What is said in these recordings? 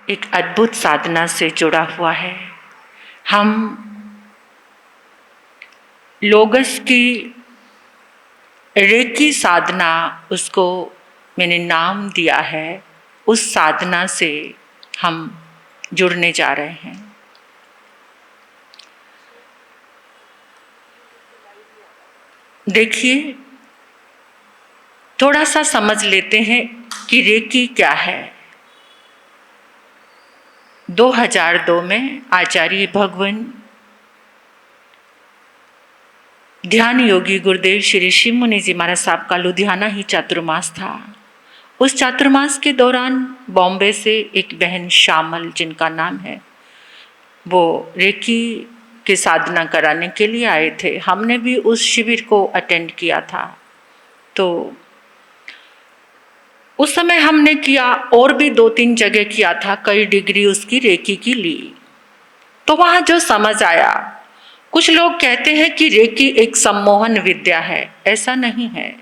एक अद्भुत साधना से जुड़ा हुआ है। हम लोगस की रेकी साधना, उसको मैंने नाम दिया है, उस साधना से हम जुड़ने जा रहे हैं। देखिए, थोड़ा सा समझ लेते हैं कि रेकी क्या है। 2002 में आचार्य भगवान ध्यान योगी गुरुदेव श्री शिव मुनि जी महाराज साहब का लुधियाना ही चातुर्मास था। उस चातुर्मास के दौरान बॉम्बे से एक बहन शामल, जिनका नाम है, वो रेकी की साधना कराने के लिए आए थे। हमने भी उस शिविर को अटेंड किया था। तो उस समय हमने किया, और भी 2-3 जगह किया था, कई डिग्री उसकी रेकी की ली। तो वहाँ जो समझ आया, कुछ लोग कहते हैं कि रेकी एक सम्मोहन विद्या है। ऐसा नहीं है।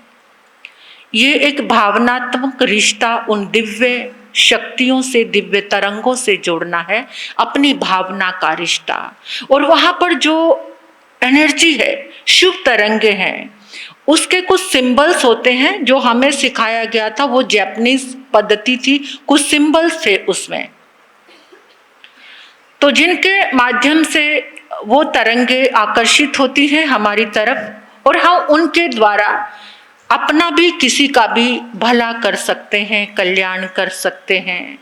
ये एक भावनात्मक रिश्ता उन दिव्य शक्तियों से, दिव्य तरंगों से जोड़ना है, अपनी भावना का रिश्ता। और वहाँ पर जो एनर्जी है, शुभ तरंगे हैं, उसके कुछ सिंबल्स होते हैं जो हमें सिखाया गया था। वो जापानीज पद्धति थी, कुछ सिंबल्स थे उसमें, तो जिनके माध्यम से वो तरंगे आकर्षित होती हैं हमारी तरफ, और हम उनके द्वारा अपना भी, किसी का भी भला कर सकते हैं, कल्याण कर सकते हैं।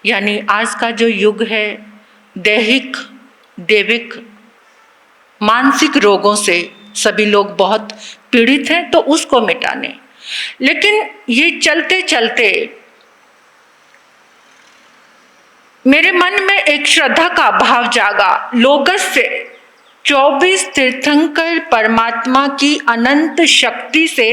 यानी आज का जो युग है, दैहिक, दैविक, मानसिक रोगों से सभी लोग बहुत पीड़ित हैं, तो उसको मिटाने। लेकिन ये चलते चलते मेरे मन में एक श्रद्धा का भाव जागा। लोगस से 24 तीर्थंकर परमात्मा की अनंत शक्ति से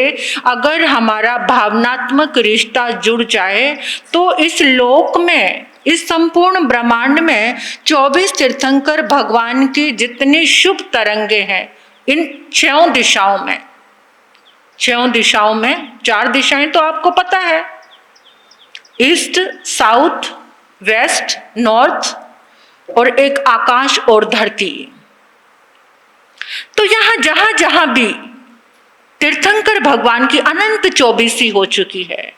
अगर हमारा भावनात्मक रिश्ता जुड़ जाए, तो इस लोक में, इस संपूर्ण ब्रह्मांड में 24 तीर्थंकर भगवान की जितनी शुभ तरंगे हैं, इन 6 दिशाओं में, 6 दिशाओं में 4 दिशाएं तो आपको पता है, ईस्ट, साउथ, वेस्ट, नॉर्थ, और एक आकाश और धरती। तो यहां जहां जहां भी तीर्थंकर भगवान की अनंत 24 हो चुकी है,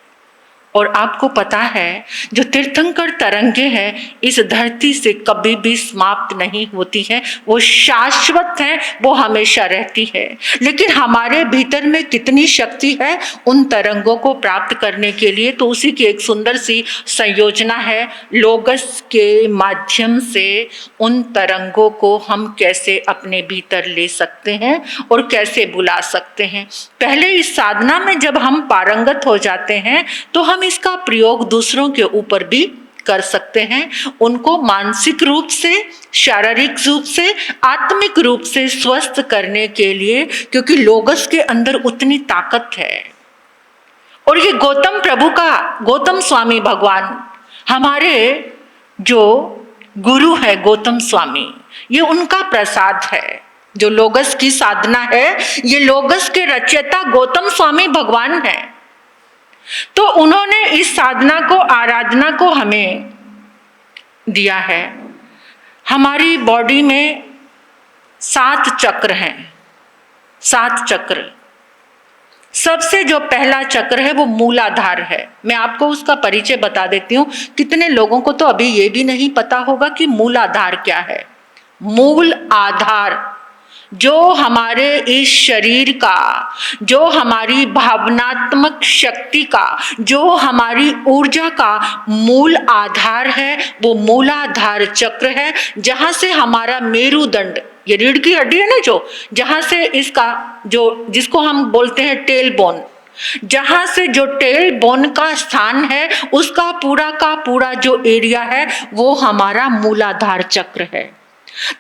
और आपको पता है जो तीर्थंकर तरंगे हैं इस धरती से कभी भी समाप्त नहीं होती हैं, वो शाश्वत हैं, वो हमेशा रहती है। लेकिन हमारे भीतर में कितनी शक्ति है उन तरंगों को प्राप्त करने के लिए, तो उसी की एक सुंदर सी संयोजना है। लोगस के माध्यम से उन तरंगों को हम कैसे अपने भीतर ले सकते हैं और कैसे बुला सकते हैं। पहले इस साधना में जब हम पारंगत हो जाते हैं, तो हम इसका प्रयोग दूसरों के ऊपर भी कर सकते हैं, उनको मानसिक रूप से, शारीरिक रूप से, आत्मिक रूप से स्वस्थ करने के लिए, क्योंकि लोगस के अंदर उतनी ताकत है। और ये गौतम प्रभु का, गौतम स्वामी भगवान, हमारे जो गुरु है गौतम स्वामी, ये उनका प्रसाद है। जो लोगस की साधना है, ये लोगस के रचयिता गौतम स्वामी भगवान है। तो उन्होंने इस साधना को, आराधना को हमें दिया है। हमारी बॉडी में 7 चक्र हैं, 7 चक्र। सबसे जो पहला चक्र है वो मूलाधार है। मैं आपको उसका परिचय बता देती हूँ। कितने लोगों को तो अभी ये भी नहीं पता होगा कि मूलाधार क्या है। मूल आधार, जो हमारे इस शरीर का, जो हमारी भावनात्मक शक्ति का, जो हमारी ऊर्जा का मूल आधार है, वो मूलाधार चक्र है। जहाँ से हमारा मेरुदंड, ये रीढ़ की हड्डी है ना, जो जहाँ से इसका, जो जिसको हम बोलते हैं टेल बोन, जहाँ से जो टेल बोन का स्थान है, उसका पूरा का पूरा जो एरिया है वो हमारा मूलाधार चक्र है।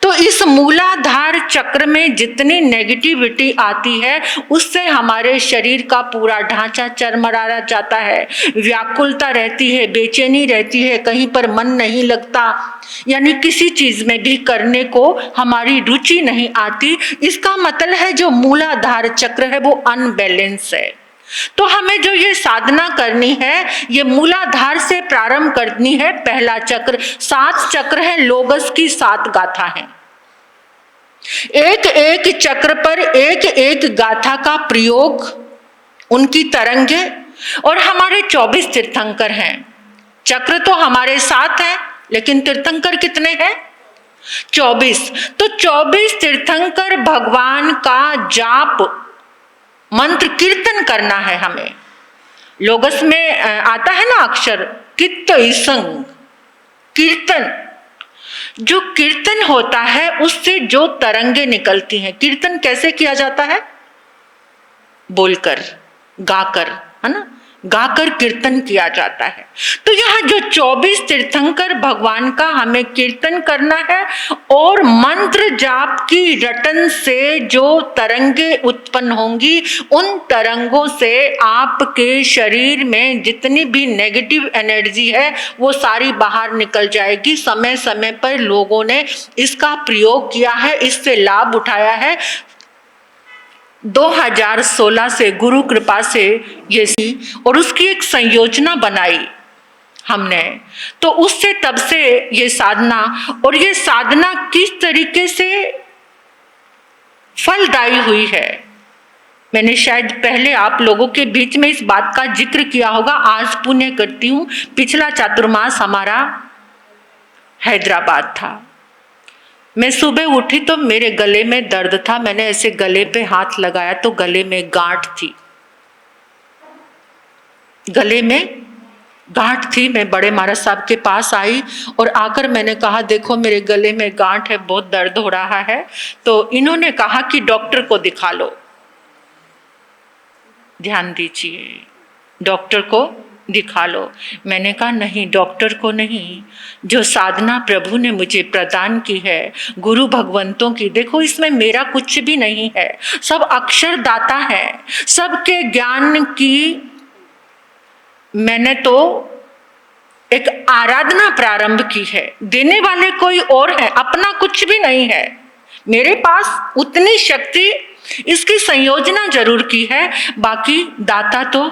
तो इस मूलाधार चक्र में जितनी नेगेटिविटी आती है, उससे हमारे शरीर का पूरा ढांचा चरमरा जाता है, व्याकुलता रहती है, बेचैनी रहती है, कहीं पर मन नहीं लगता, यानी किसी चीज में भी करने को हमारी रुचि नहीं आती। इसका मतलब है जो मूलाधार चक्र है वो अनबैलेंस है। तो हमें जो ये साधना करनी है, ये मूलाधार से प्रारंभ करनी है। पहला चक्र, 7 चक्र है, लोगस की 7 गाथा है। एक एक चक्र पर एक एक गाथा का प्रयोग, उनकी तरंगे, और हमारे 24 तीर्थंकर हैं। चक्र तो हमारे 7 हैं, लेकिन तीर्थंकर कितने हैं? 24। तो 24 तीर्थंकर भगवान का जाप मंत्र कीर्तन करना है हमें। लोगस में आता है ना अक्षर कित्त इसंग, कीर्तन। जो कीर्तन होता है उससे जो तरंगे निकलती हैं, कीर्तन कैसे किया जाता है? बोलकर, गाकर, है ना, गाकर कीर्तन किया जाता है। तो यह जो 24 तीर्थंकर भगवान का हमें कीर्तन करना है, और मंत्र जाप की रटन से जो तरंगे उत्पन्न होंगी, उन तरंगों से आपके शरीर में जितनी भी नेगेटिव एनर्जी है वो सारी बाहर निकल जाएगी। समय समय पर लोगों ने इसका प्रयोग किया है, इससे लाभ उठाया है। 2016 से गुरु कृपा से ये और उसकी एक संयोजना बनाई हमने, तो उससे तब से ये साधना, और ये साधना किस तरीके से फलदायी हुई है, मैंने शायद पहले आप लोगों के बीच में इस बात का जिक्र किया होगा। आज पुण्य करती हूँ, पिछला चातुर्मास हमारा हैदराबाद था। मैं सुबह उठी तो मेरे गले में दर्द था। मैंने ऐसे गले पे हाथ लगाया तो गले में गांठ थी, गले में गांठ थी। मैं बड़े महाराज साहब के पास आई और आकर मैंने कहा, देखो मेरे गले में गांठ है, बहुत दर्द हो रहा है। तो इन्होंने कहा कि डॉक्टर को दिखा लो। ध्यान दीजिए, डॉक्टर को दिखा लो। मैंने कहा नहीं, डॉक्टर को नहीं, जो साधना प्रभु ने मुझे प्रदान की है, गुरु भगवंतों की, देखो इसमें मेरा कुछ भी नहीं है, सब अक्षरदाता है, सबके ज्ञान की मैंने तो एक आराधना प्रारंभ की है। देने वाले कोई और है, अपना कुछ भी नहीं है मेरे पास। उतनी शक्ति, इसकी संयोजना जरूर की है, बाकी दाता तो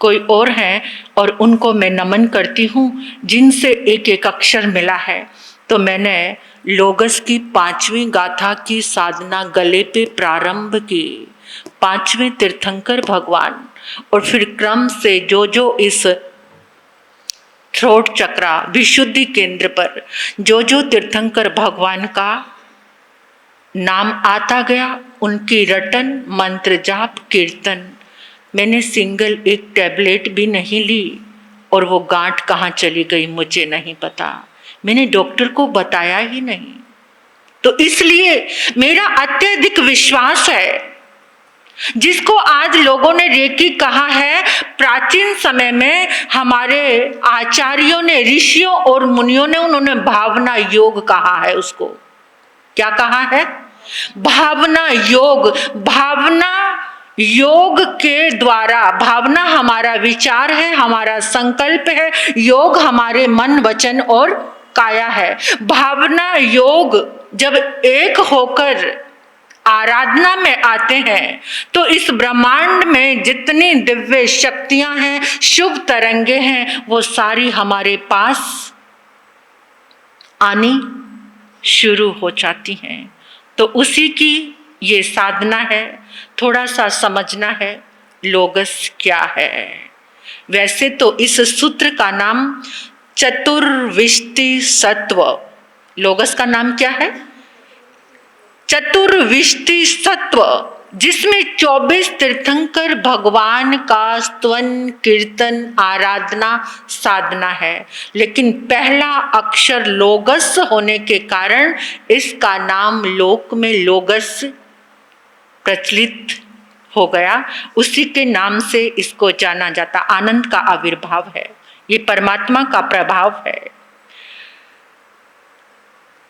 कोई और हैं, और उनको मैं नमन करती हूँ जिनसे एक एक अक्षर मिला है। तो मैंने लोगस की 5वीं गाथा की साधना गले पे प्रारंभ की, 5वें तीर्थंकर भगवान, और फिर क्रम से जो जो इस थ्रोट चक्रा विशुद्धि केंद्र पर जो जो तीर्थंकर भगवान का नाम आता गया, उनकी रटन, मंत्र जाप, कीर्तन। मैंने सिंगल एक टैबलेट भी नहीं ली, और वो गांठ कहाँ चली गई मुझे नहीं पता, मैंने डॉक्टर को बताया ही नहीं। तो इसलिए मेरा अत्यधिक विश्वास है, जिसको आज लोगों ने रेकी कहा है, प्राचीन समय में हमारे आचार्यों ने, ऋषियों और मुनियों ने, उन्होंने भावना योग कहा है। उसको क्या कहा है? भावना योग। भावना योग के द्वारा, भावना हमारा विचार है, हमारा संकल्प है, योग हमारे मन, वचन और काया है। भावना योग जब एक होकर आराधना में आते हैं, तो इस ब्रह्मांड में जितनी दिव्य शक्तियां हैं, शुभ तरंगे हैं, वो सारी हमारे पास आनी शुरू हो जाती हैं। तो उसी की ये साधना है, थोड़ा सा समझना है लोगस क्या है। वैसे तो इस सूत्र का नाम चतुर्विष्टि सत्व, लोगस का नाम क्या है? चतुर्विष्टि सत्व, जिसमें 24 तीर्थंकर भगवान का स्तवन, कीर्तन, आराधना, साधना है। लेकिन पहला अक्षर लोगस होने के कारण इसका नाम लोक में लोगस प्रचलित हो गया। उसी के नाम से इसको जाना जाता। आनंद का आविर्भाव है, ये परमात्मा का प्रभाव है।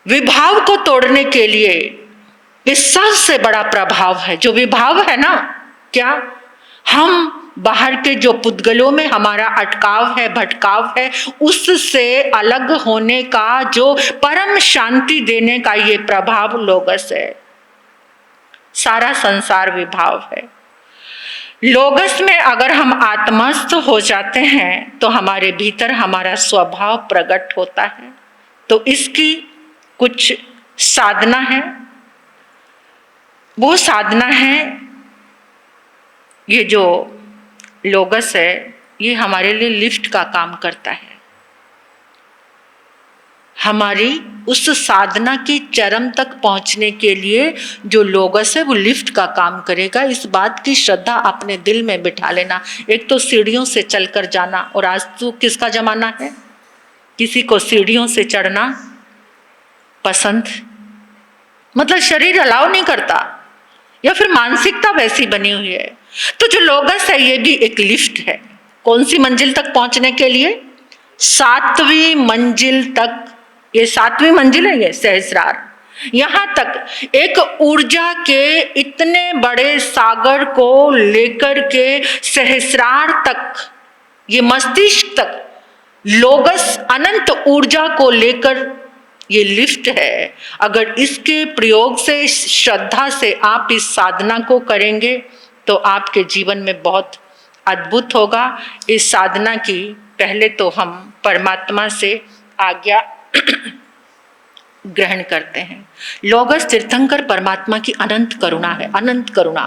विभाव को तोड़ने के लिए ये सबसे बड़ा प्रभाव है। जो विभाव है ना, क्या हम बाहर के जो पुद्गलों में हमारा अटकाव है, भटकाव है, उससे अलग होने का जो परम शांति देने का ये प्रभाव लोगस है। सारा संसार विभाव है। लोगस में अगर हम आत्मस्थ हो जाते हैं तो हमारे भीतर हमारा स्वभाव प्रकट होता है। तो इसकी कुछ साधना है। वो साधना है, ये जो लोगस है ये हमारे लिए लिफ्ट का काम करता है। हमारी उस साधना की चरम तक पहुंचने के लिए जो लोगस है वो लिफ्ट का काम करेगा। इस बात की श्रद्धा अपने दिल में बिठा लेना। एक तो सीढ़ियों से चलकर जाना, और आज तो किसका जमाना है, किसी को सीढ़ियों से चढ़ना पसंद, मतलब शरीर अलाउ नहीं करता, या फिर मानसिकता वैसी बनी हुई है। तो जो लोगस है ये भी एक लिफ्ट है। कौन सी मंजिल तक पहुंचने के लिए? 7वीं मंजिल तक। ये 7वीं मंजिल है, ये सहस्रार। यहां तक एक ऊर्जा के इतने बड़े सागर को लेकर के सहस्रार तक, ये मस्तिष्क तक लोगस अनंत ऊर्जा को लेकर ये लिफ्ट है। अगर इसके प्रयोग से, श्रद्धा से आप इस साधना को करेंगे तो आपके जीवन में बहुत अद्भुत होगा। इस साधना की पहले तो हम परमात्मा से आज्ञा ग्रहण करते हैं। लोगस तीर्थंकर परमात्मा की अनंत करुणा है, अनंत करुणा।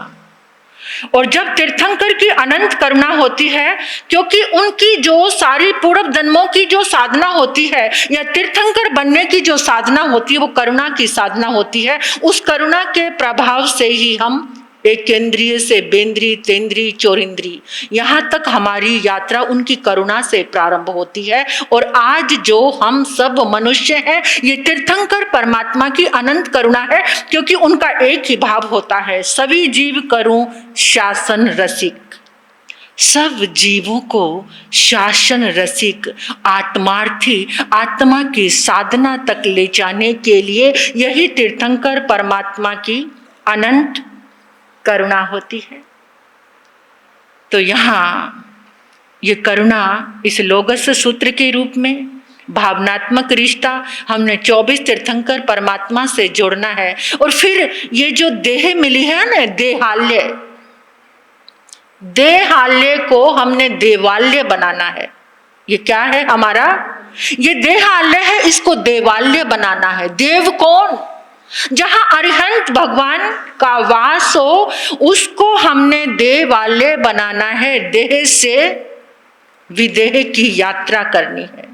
और जब तीर्थंकर की अनंत करुणा होती है, क्योंकि उनकी जो सारी पूर्व जन्मों की जो साधना होती है, या तीर्थंकर बनने की जो साधना होती है, वो करुणा की साधना होती है। उस करुणा के प्रभाव से ही हम एक इंद्रिय से बेंद्री, तेंद्री, चोरिंद्री, यहाँ तक हमारी यात्रा उनकी करुणा से प्रारंभ होती है। और आज जो हम सब मनुष्य हैं, ये तीर्थंकर परमात्मा की अनंत करुणा है, क्योंकि उनका एक ही भाव होता है, सभी जीव करूं शासन रसिक। सब जीवों को शासन रसिक, आत्मार्थी, आत्मा की साधना तक ले जाने के लिए यही तीर्थंकर परमात्मा की अनंत करुणा होती है। तो यहाँ ये करुणा इस लोगस सूत्र के रूप में भावनात्मक रिश्ता हमने 24 तीर्थंकर परमात्मा से जोड़ना है। और फिर ये जो देह मिली है ना, देहाल्य, देहाल्य को हमने देवाल्य बनाना है। ये क्या है हमारा? ये देहाल्य है, इसको देवाल्य बनाना है। देव कौन? जहां अरिहंत भगवान का वास हो, उसको हमने देवालय बनाना है। देह से विदेह की यात्रा करनी है।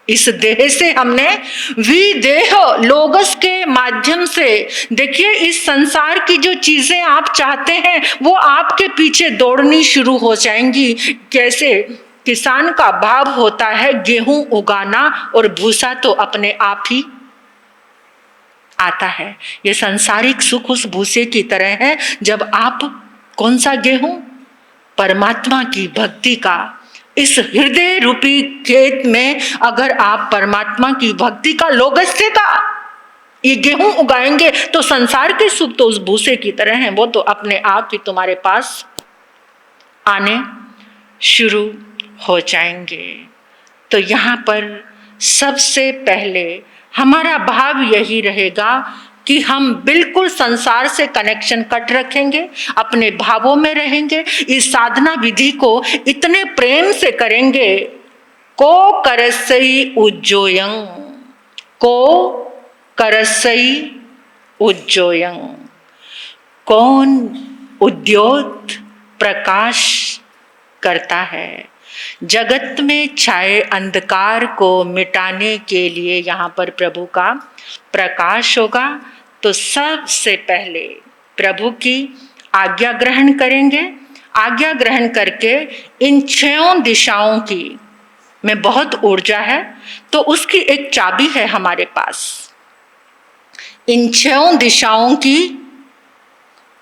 इस देह से हमने विदेह, लोगस के माध्यम से, देखिए इस संसार की जो चीजें आप चाहते हैं वो आपके पीछे दौड़नी शुरू हो जाएंगी। कैसे? किसान का भाव होता है गेहूं उगाना, और भूसा तो अपने आप ही आता है। ये सांसारिक सुख उस भूसे की तरह है। जब आप कौन सा गेहूं? परमात्मा की भक्ति का, इस हृदय रूपी खेत में अगर आप परमात्मा की भक्ति का, लोगस्य का ये गेहूं उगाएंगे तो संसार के सुख तो उस भूसे की तरह हैं, वो तो अपने आप ही तुम्हारे पास आने शुरू हो जाएंगे। तो यहाँ पर सबसे पहले हमारा भाव यही रहेगा कि हम बिल्कुल संसार से कनेक्शन कट रखेंगे, अपने भावों में रहेंगे, इस साधना विधि को इतने प्रेम से करेंगे। को करसई उज्जोयं, को करसई उज्जोयं, कौन उद्योत प्रकाश करता है। जगत में छाए अंधकार को मिटाने के लिए यहाँ पर प्रभु का प्रकाश होगा। तो सबसे पहले प्रभु की आज्ञा ग्रहण करेंगे। आज्ञा ग्रहण करके इन 6 दिशाओं की में बहुत ऊर्जा है, तो उसकी एक चाबी है हमारे पास। इन 6 दिशाओं की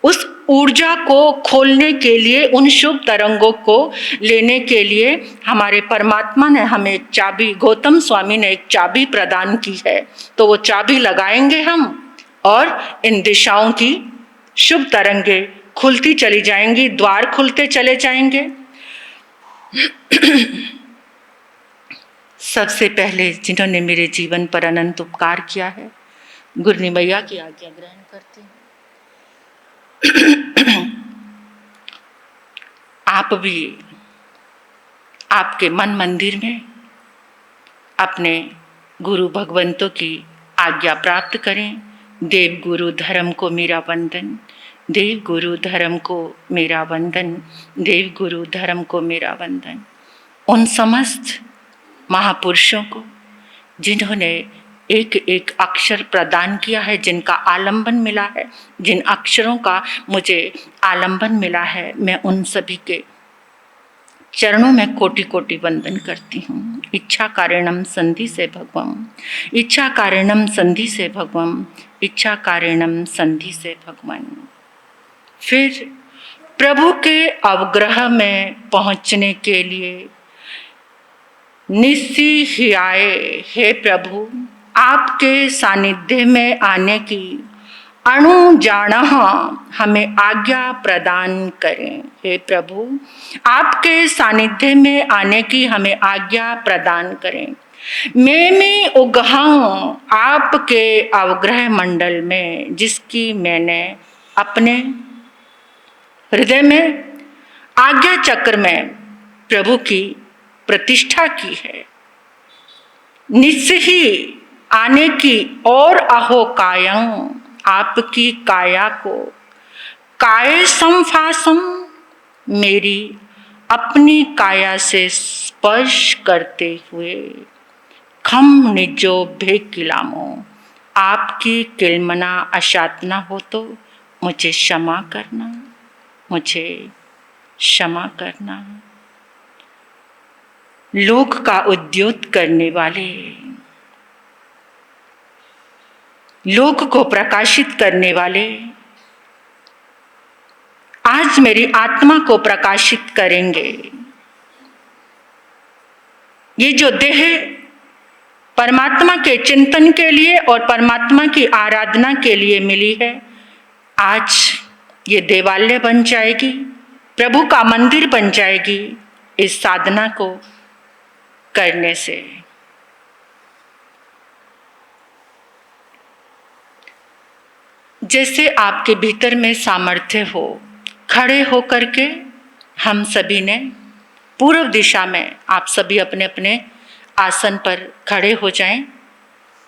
उस ऊर्जा को खोलने के लिए, उन शुभ तरंगों को लेने के लिए हमारे परमात्मा ने हमें एक चाबी, गौतम स्वामी ने एक चाबी प्रदान की है। तो वो चाबी लगाएंगे हम, और इन दिशाओं की शुभ तरंगे खुलती चली जाएंगी, द्वार खुलते चले जाएंगे। सबसे पहले जिन्होंने मेरे जीवन पर अनंत उपकार किया है, गुरनी मैया की आज्ञा ग्रहण करते हैं। आप भी आपके मन मंदिर में अपने गुरु भगवंतों की आज्ञा प्राप्त करें। देव गुरु धर्म को मेरा वंदन, देव गुरु धर्म को मेरा वंदन, देव गुरु धर्म को मेरा वंदन। उन समस्त महापुरुषों को जिन्होंने एक एक अक्षर प्रदान किया है, जिनका आलंबन मिला है, जिन अक्षरों का मुझे आलंबन मिला है, मैं उन सभी के चरणों में कोटि कोटि वंदन करती हूँ। इच्छा कारणम संधि से भगवम, इच्छा कारणम संधि से भगवम, इच्छा कारणम संधि से भगवान। फिर प्रभु के अवग्रह में पहुँचने के लिए निस्सी ही आए। हे प्रभु, आपके सानिध्य में आने की अणु जाना हमें आज्ञा प्रदान करें। हे प्रभु, आपके सानिध्य में आने की हमें आज्ञा प्रदान करें। मैं उगहाऊं आपके अवग्रह मंडल में, जिसकी मैंने अपने हृदय में आज्ञा चक्र में प्रभु की प्रतिष्ठा की है। निश्चय ही आने की और अहो कायं, आपकी काया को काय संफासम, मेरी अपनी काया से स्पर्श करते हुए खम निजो भेकिलामो, आपकी किलमना अशातना हो तो मुझे क्षमा करना, मुझे क्षमा करना। लोक का उद्योत करने वाले, लोक को प्रकाशित करने वाले, आज मेरी आत्मा को प्रकाशित करेंगे। ये जो देह परमात्मा के चिंतन के लिए और परमात्मा की आराधना के लिए मिली है, आज ये देवालय बन जाएगी, प्रभु का मंदिर बन जाएगी इस साधना को करने से। जैसे आपके भीतर में सामर्थ्य हो, खड़े होकर के हम सभी ने पूर्व दिशा में, आप सभी अपने अपने आसन पर खड़े हो जाएं।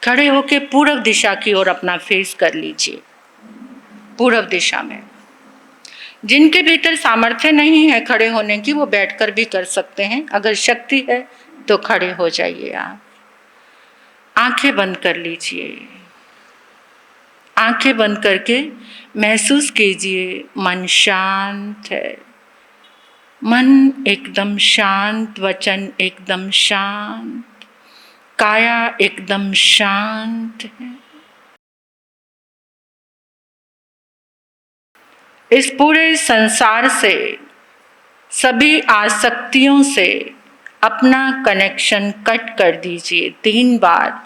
खड़े होके पूर्व दिशा की ओर अपना फेस कर लीजिए। पूर्व दिशा में जिनके भीतर सामर्थ्य नहीं है खड़े होने की, वो बैठकर भी कर सकते हैं। अगर शक्ति है तो खड़े हो जाइए। आप आंखें बंद कर लीजिए। आंखें बंद करके महसूस कीजिए मन शांत है, मन एकदम शांत, वचन एकदम शांत, काया एकदम शांत है। इस पूरे संसार से, सभी आसक्तियों से अपना कनेक्शन कट कर दीजिए। 3 बार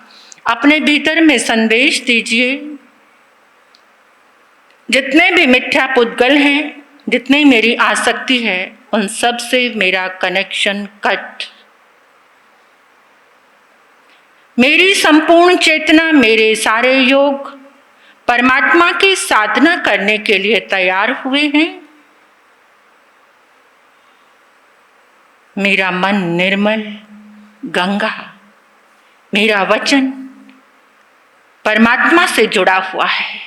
अपने भीतर में संदेश दीजिए, जितने भी मिथ्या पुद्गल हैं, जितनी मेरी आसक्ति है, उन सब से मेरा कनेक्शन कट। मेरी संपूर्ण चेतना, मेरे सारे योग परमात्मा की साधना करने के लिए तैयार हुए हैं। मेरा मन निर्मल गंगा, मेरा वचन परमात्मा से जुड़ा हुआ है।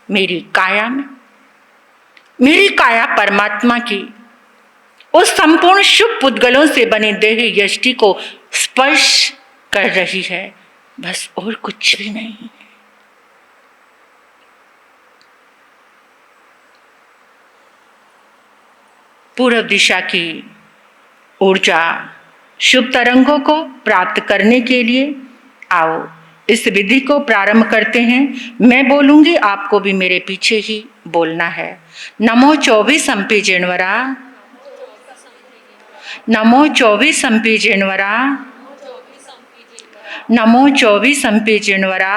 मेरी काया में, मेरी काया परमात्मा की उस संपूर्ण शुभ पुद्गलों से बनी देह यष्टि को स्पर्श कर रही है, बस और कुछ भी नहीं। पूर्व दिशा की ऊर्जा, शुभ तरंगों को प्राप्त करने के लिए आओ इस विधि को प्रारंभ करते हैं। मैं बोलूंगी, आपको भी मेरे पीछे ही बोलना है। नमो 24 संपी जिणवरा, नमो 24 संपी जिणवरा, नमो 24 संपी जिणवरा।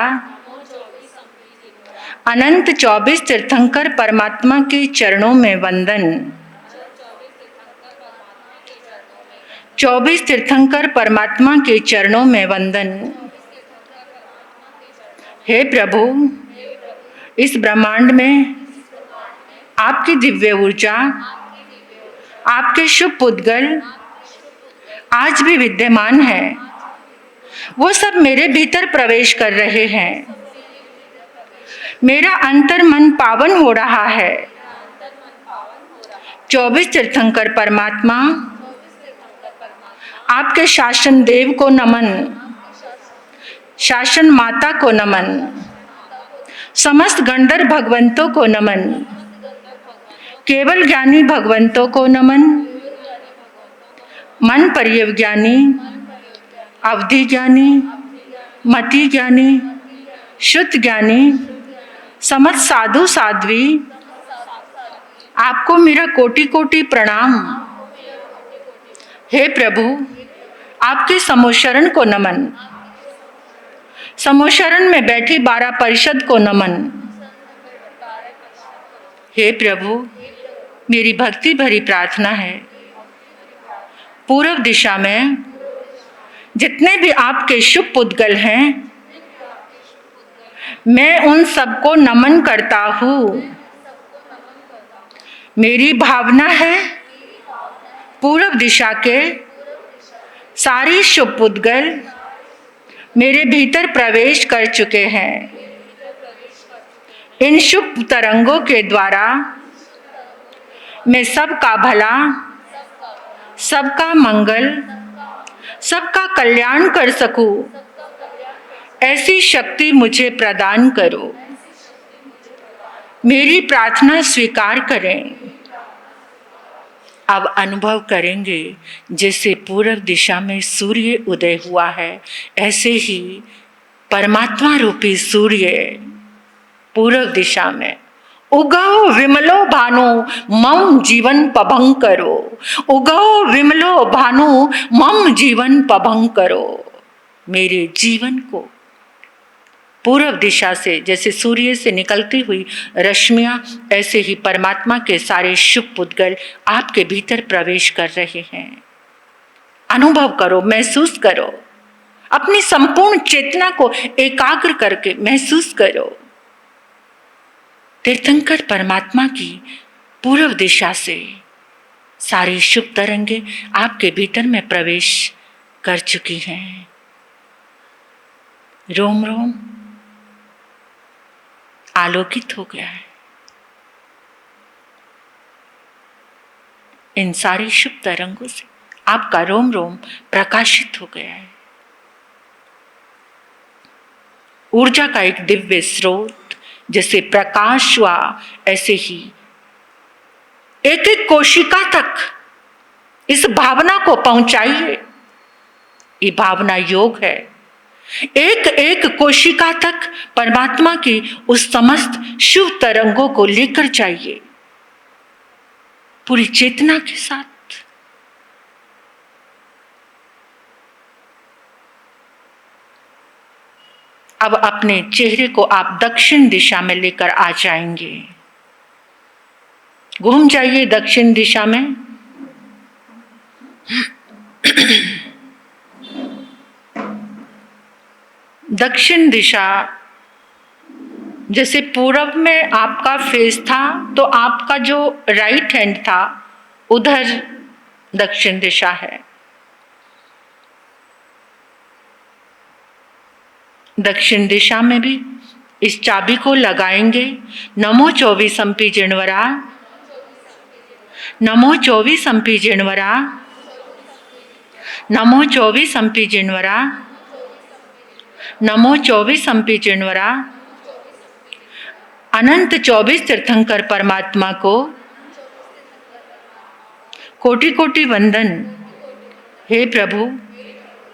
अनंत 24 तीर्थंकर परमात्मा के चरणों में वंदन। 24 तीर्थंकर परमात्मा के चरणों में वंदन। हे प्रभु, इस ब्रह्मांड में आपकी दिव्य ऊर्जा, आपके शुभ पुद्गल आज भी विद्यमान है, वो सब मेरे भीतर प्रवेश कर रहे हैं। मेरा अंतर मन पावन हो रहा है। 24 तीर्थंकर परमात्मा, आपके शासन देव को नमन, शासन माता को नमन, समस्त गंधर्व भगवंतों को नमन, केवल ज्ञानी भगवंतों को नमन, मन पर्यव ज्ञानी, अवधि ज्ञानी, मति ज्ञानी, शुद्ध ज्ञानी, समस्त साधु साध्वी, आपको मेरा कोटि कोटि प्रणाम। हे प्रभु, आपके समोशरण को नमन, समोशरण में बैठी 12 परिषद को नमन। हे प्रभु, मेरी भक्ति भरी प्रार्थना है, पूर्व दिशा में जितने भी आपके शुभ पुद्गल हैं, मैं उन सबको नमन करता हूँ। मेरी भावना है पूर्व दिशा के सारी शुभ पुद्गल मेरे भीतर प्रवेश कर चुके हैं। इन शुभ तरंगों के द्वारा मैं सबका भला, सबका मंगल, सबका कल्याण कर सकूं, ऐसी शक्ति मुझे प्रदान करो। मेरी प्रार्थना स्वीकार करें। अब अनुभव करेंगे जैसे पूर्व दिशा में सूर्य उदय हुआ है, ऐसे ही परमात्मा रूपी सूर्य पूर्व दिशा में उगो विमलो भानु मम जीवन पभं करो, उगो विमलो भानु मम जीवन पभं करो। मेरे जीवन को पूर्व दिशा से जैसे सूर्य से निकलती हुई रश्मियां, ऐसे ही परमात्मा के सारे शुभ पुद्गल आपके भीतर प्रवेश कर रहे हैं। अनुभव करो, महसूस करो, अपनी संपूर्ण चेतना को एकाग्र करके महसूस करो। तीर्थंकर परमात्मा की पूर्व दिशा से सारी शुभ तरंगे आपके भीतर में प्रवेश कर चुकी हैं। रोम रोम आलोकित हो गया है। इन सारी शुभ तरंगों से आपका रोम रोम प्रकाशित हो गया है। ऊर्जा का एक दिव्य स्रोत जैसे प्रकाश हुआ, ऐसे ही एक एक कोशिका तक इस भावना को पहुंचाइए। ये भावना योग है। एक एक कोशिका तक परमात्मा की उस समस्त शुभ तरंगों को लेकर जाइए पूरी चेतना के साथ। अब अपने चेहरे को आप दक्षिण दिशा में लेकर आ जाएंगे। घूम जाइए दक्षिण दिशा में। दक्षिण दिशा जैसे पूरब में आपका फेस था, तो आपका जो राइट हैंड था उधर दक्षिण दिशा है। दक्षिण दिशा में भी इस चाबी को लगाएंगे। नमो 24 संपी जिणवरा, नमो 24 संपी जिणवरा, नमो 24 संपी जिणवरा, नमो 24 संपी जिणवरा। अनंत 24 तीर्थंकर परमात्मा को कोटि कोटि वंदन। हे प्रभु,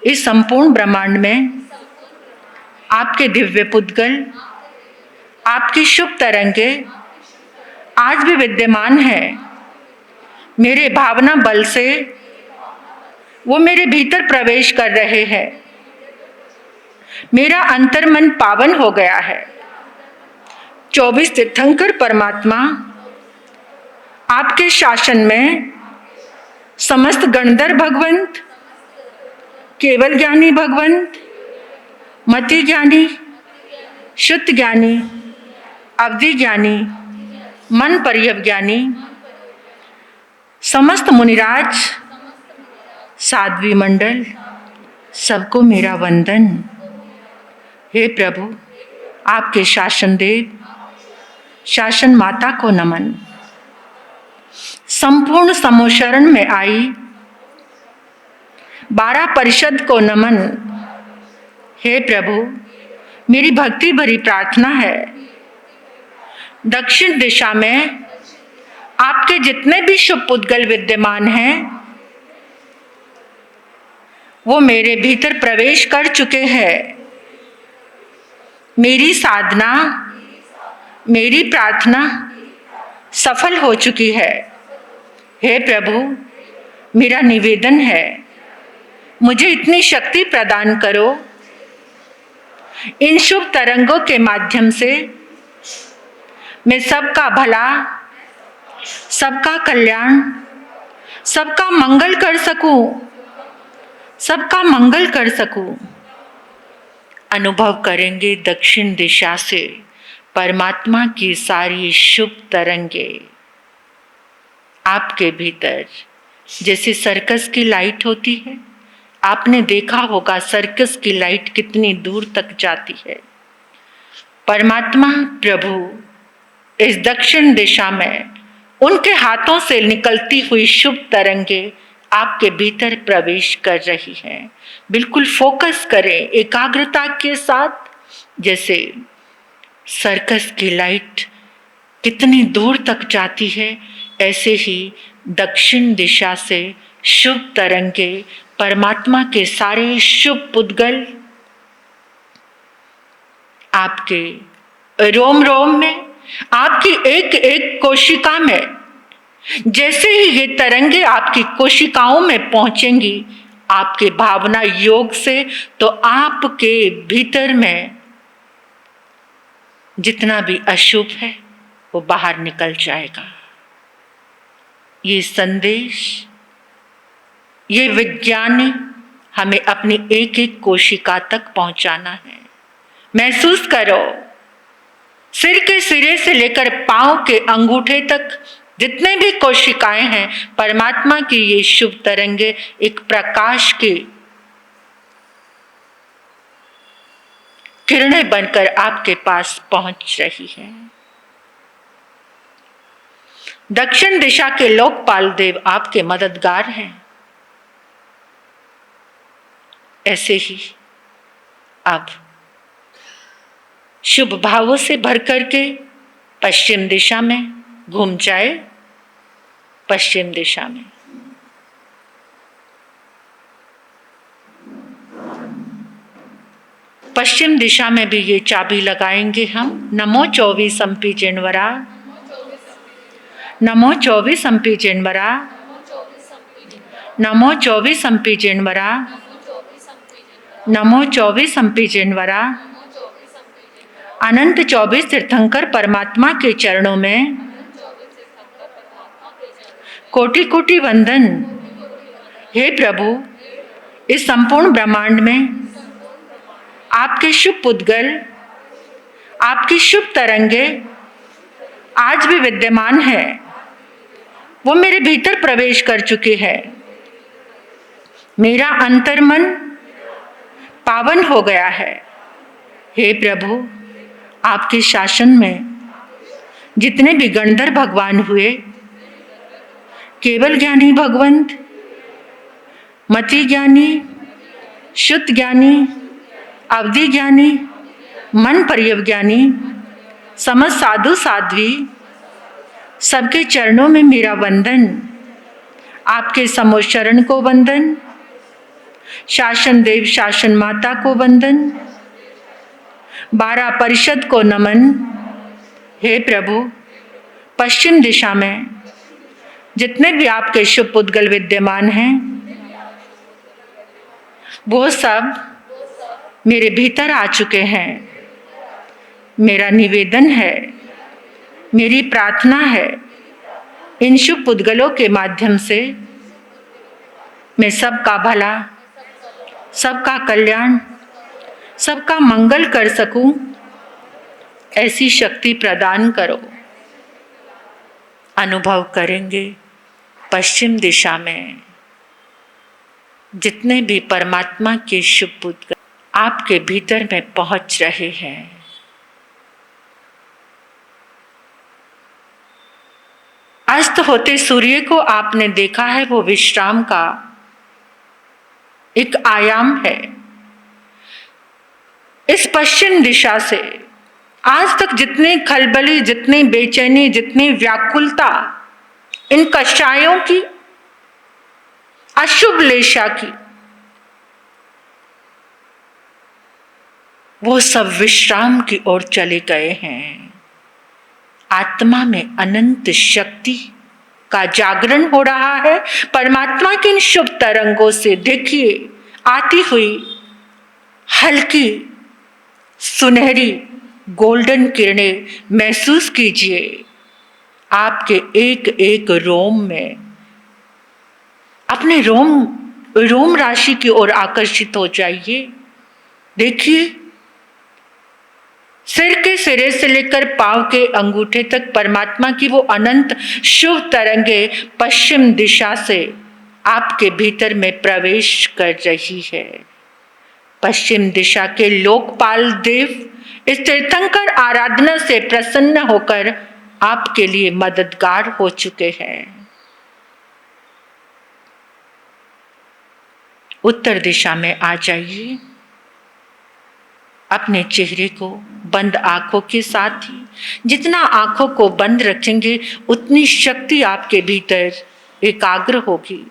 इस संपूर्ण ब्रह्मांड में आपके दिव्य पुद्गल, आपकी शुभ तरंगे आज भी विद्यमान है। मेरे भावना बल से वो मेरे भीतर प्रवेश कर रहे हैं। मेरा अंतर्मन पावन हो गया है। 24 तीर्थंकर परमात्मा आपके शासन में समस्त गंधर्व भगवंत, केवल ज्ञानी भगवंत, मति ज्ञानी, शुद्ध ज्ञानी, अवधि ज्ञानी, मन पर्यव ज्ञानी, समस्त मुनिराज, साध्वी मंडल, सबको मेरा वंदन। हे प्रभु, आपके शासन देव, शासन माता को नमन। संपूर्ण समोशरण में आई 12 परिषद को नमन। हे प्रभु, मेरी भक्ति भरी प्रार्थना है, दक्षिण दिशा में आपके जितने भी शुभ पुद्गल विद्यमान हैं, वो मेरे भीतर प्रवेश कर चुके हैं। मेरी साधना, मेरी प्रार्थना सफल हो चुकी है। हे प्रभु, मेरा निवेदन है, मुझे इतनी शक्ति प्रदान करो, इन शुभ तरंगों के माध्यम से मैं सबका भला, सबका कल्याण, सबका मंगल कर सकूं, सबका मंगल कर सकूं। अनुभव करेंगे दक्षिण दिशा से परमात्मा की सारी शुभ तरंगे आपके भीतर। जैसे सर्कस की लाइट होती है, आपने देखा होगा सर्कस की लाइट कितनी दूर तक जाती है। परमात्मा प्रभु इस दक्षिण दिशा में उनके हाथों से निकलती हुई शुभ तरंगे आपके भीतर प्रवेश कर रही हैं। बिल्कुल फोकस करें एकाग्रता के साथ। जैसे सर्कस की लाइट कितनी दूर तक जाती है, ऐसे ही दक्षिण दिशा से शुभ तरंगे, परमात्मा के सारे शुभ पुद्गल आपके रोम रोम में, आपकी एक एक कोशिका में, जैसे ही ये तरंगे आपकी कोशिकाओं में पहुंचेंगी आपके भावना योग से, तो आपके भीतर में जितना भी अशुभ है वो बाहर निकल जाएगा। ये संदेश, ये विज्ञान हमें अपनी एक एक कोशिका तक पहुंचाना है। महसूस करो, सिर के सिरे से लेकर पांव के अंगूठे तक जितने भी कोशिकाएं हैं, परमात्मा की ये शुभ तरंगे एक प्रकाश की किरणें बनकर आपके पास पहुंच रही है। दक्षिण दिशा के लोकपाल देव आपके मददगार हैं। ऐसे ही अब शुभ भावों से भर करके पश्चिम दिशा में घूम जाए। पश्चिम दिशा में पश्चिम दिशा में भी ये चाबी लगाएंगे हम। नमो 24 अंपी जिनवरा, नमो 24 अंपी जिनवरा, नमो 24 अंपी जिनवरा, नमो 24 अंपी जिनवरा। अनंत 24 तीर्थंकर परमात्मा के चरणों में कोटि कोटि वंदन। हे प्रभु, इस संपूर्ण ब्रह्मांड में आपके शुभ पुद्गल, आपकी शुभ तरंगे आज भी विद्यमान है। वो मेरे भीतर प्रवेश कर चुके हैं। मेरा अंतर्मन पावन हो गया है। हे प्रभु, आपके शासन में जितने भी गणधर भगवान हुए, केवल ज्ञानी भगवंत, मति ज्ञानी, शुद्ध ज्ञानी, अवधि ज्ञानी, मन परिज्ञानी, समस्त साधु साध्वी, सबके चरणों में मेरा वंदन। आपके समोशरण को वंदन, शासन देव शासन माता को वंदन, 12 परिषद को नमन। हे प्रभु, पश्चिम दिशा में जितने भी आपके शुभ पुद्गल विद्यमान हैं, वो सब मेरे भीतर आ चुके हैं। मेरा निवेदन है, मेरी प्रार्थना है, इन शुभ पुद्गलों के माध्यम से मैं सबका भला, सबका कल्याण, सबका मंगल कर सकूं, ऐसी शक्ति प्रदान करो। अनुभव करेंगे पश्चिम दिशा में जितने भी परमात्मा के शुभ पुत्र आपके भीतर में पहुंच रहे हैं, अस्त होते सूर्य को आपने देखा है, वो विश्राम का एक आयाम है। इस पश्चिम दिशा से आज तक जितनी खलबली, जितनी बेचैनी, जितनी व्याकुलता इन कषायों की, अशुभ लेशा की, वो सब विश्राम की ओर चले गए हैं। आत्मा में अनंत शक्ति का जागरण हो रहा है। परमात्मा की इन शुभ तरंगों से देखिए आती हुई हल्की सुनहरी गोल्डन किरणें महसूस कीजिए। आपके एक एक रोम में, अपने रोम राशि की ओर आकर्षित हो जाइए। देखिए सिर के सिरे से लेकर पांव के अंगूठे तक परमात्मा की वो अनंत शुभ तरंगे पश्चिम दिशा से आपके भीतर में प्रवेश कर रही है। पश्चिम दिशा के लोकपाल देव इस तीर्थंकर आराधना से प्रसन्न होकर आपके लिए मददगार हो चुके हैं। उत्तर दिशा में आ जाइए। अपने चेहरे को बंद आंखों के साथ ही, जितना आंखों को बंद रखेंगे उतनी शक्ति आपके भीतर एकाग्र होगी।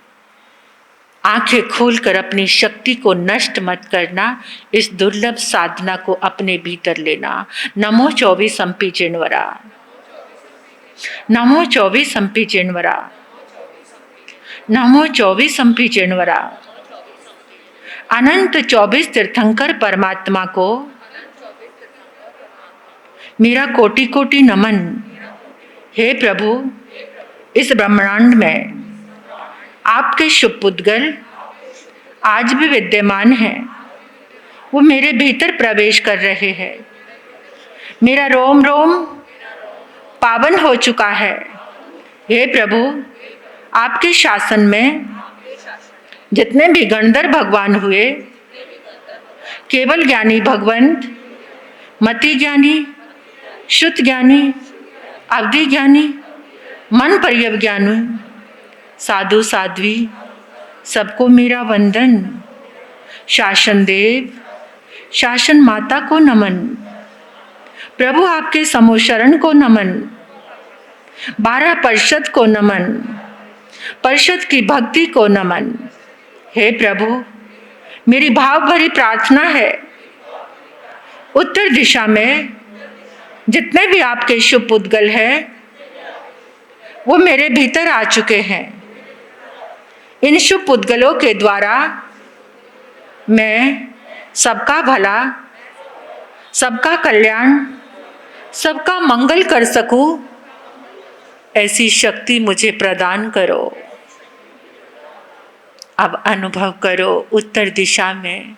आंखें खोलकर अपनी शक्ति को नष्ट मत करना, इस दुर्लभ साधना को अपने भीतर लेना। नमो 24 अंपी चिन्वरा, नमो 24 अंपी चिन्वरा, नमो 24 अंपी चिन्वरा। अनंत 24 तीर्थंकर परमात्मा को मेरा कोटि कोटि नमन। हे प्रभु, इस ब्रह्मांड में आपके शुभ पुद्गल आज भी विद्यमान हैं। वो मेरे भीतर प्रवेश कर रहे हैं। मेरा रोम रोम पावन हो चुका है। हे प्रभु, आपके शासन में जितने भी गणधर भगवान हुए, केवल ज्ञानी भगवंत, मति ज्ञानी, शुद्ध ज्ञानी, अवधि ज्ञानी, मन पर्यव ज्ञानी, साधु साध्वी, सबको मेरा वंदन। शासन देव, शासन माता को नमन। प्रभु आपके समोशरण को नमन। 12 परिषद को नमन। परिषद की भक्ति को नमन। हे प्रभु, मेरी भाव भरी प्रार्थना है, उत्तर दिशा में जितने भी आपके शुभ पुद्गल हैं वो मेरे भीतर आ चुके हैं। इन शुभ पुद्गलों के द्वारा मैं सबका भला, सबका कल्याण, सबका मंगल कर सकूं, ऐसी शक्ति मुझे प्रदान करो। अब अनुभव करो उत्तर दिशा में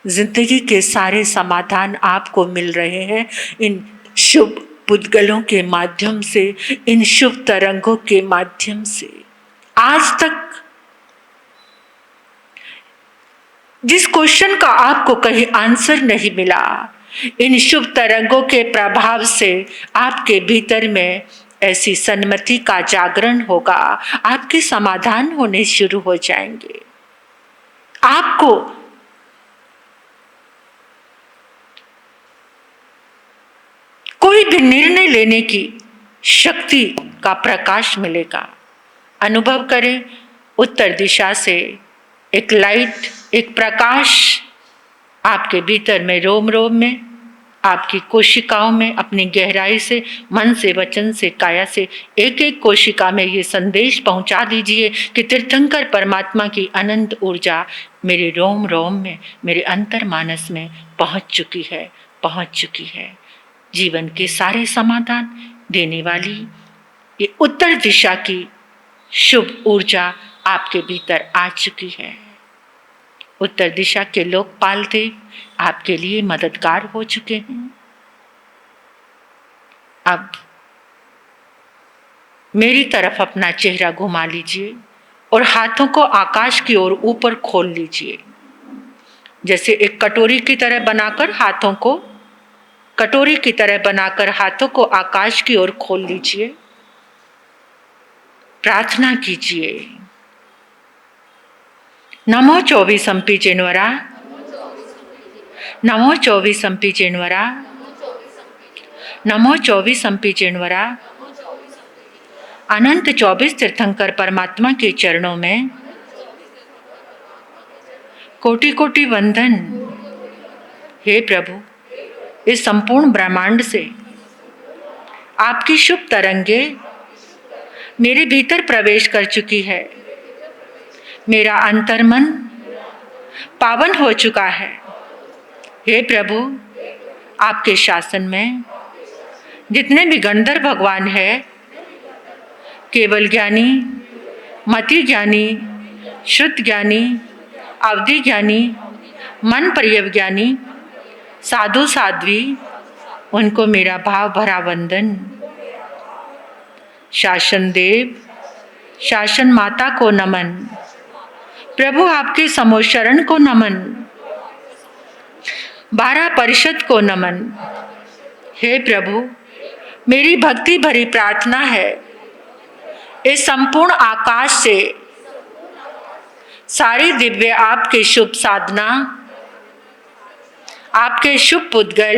जिंदगी के सारे समाधान आपको मिल रहे हैं इन शुभ पुद्गलों के माध्यम से, इन शुभ तरंगों के माध्यम से। आज तक जिस क्वेश्चन का आपको कहीं आंसर नहीं मिला, इन शुभ तरंगों के प्रभाव से आपके भीतर में ऐसी सन्मति का जागरण होगा। आपके समाधान होने शुरू हो जाएंगे। आपको कोई भी निर्णय लेने की शक्ति का प्रकाश मिलेगा। अनुभव करें, उत्तर दिशा से एक लाइट, एक प्रकाश आपके भीतर में, रोम रोम में, आपकी कोशिकाओं में, अपनी गहराई से, मन से, वचन से, काया से, एक एक कोशिका में ये संदेश पहुंचा दीजिए कि तीर्थंकर परमात्मा की अनंत ऊर्जा मेरे रोम रोम में, मेरे अंतर्मानस में पहुंच चुकी है, पहुंच चुकी है। जीवन के सारे समाधान देने वाली ये उत्तर दिशा की शुभ ऊर्जा आपके भीतर आ चुकी है। उत्तर दिशा के लोकपाल देव आपके लिए मददगार हो चुके हैं। अब मेरी तरफ अपना चेहरा घुमा लीजिए और हाथों को आकाश की ओर ऊपर खोल लीजिए, जैसे एक कटोरी की तरह बनाकर हाथों को आकाश की ओर खोल लीजिए। प्रार्थना कीजिए। नमो 24 जनवरा, नमो 24 जनवरा, नमो 24 जनवरा। अनंत 24 तीर्थंकर परमात्मा के चरणों में कोटि कोटि वंदन। हे प्रभु, इस संपूर्ण ब्रह्मांड से आपकी शुभ तरंगे मेरे भीतर प्रवेश कर चुकी है। मेरा अंतर्मन पावन हो चुका है। हे प्रभु, आपके शासन में जितने भी गंधर्व भगवान हैं, केवल ज्ञानी, मति ज्ञानी, श्रुत ज्ञानी, अवधि ज्ञानी, मन पर्यवज्ञानी, साधु साध्वी, उनको मेरा भाव भरा वंदन। शासन देव, शासन माता को नमन। प्रभु, आपके समोशरण को नमन। 12 परिषद को नमन। हे प्रभु, मेरी भक्ति भरी प्रार्थना है, इस संपूर्ण आकाश से सारी दिव्य आपके शुभ साधना, आपके शुभ पुद्गल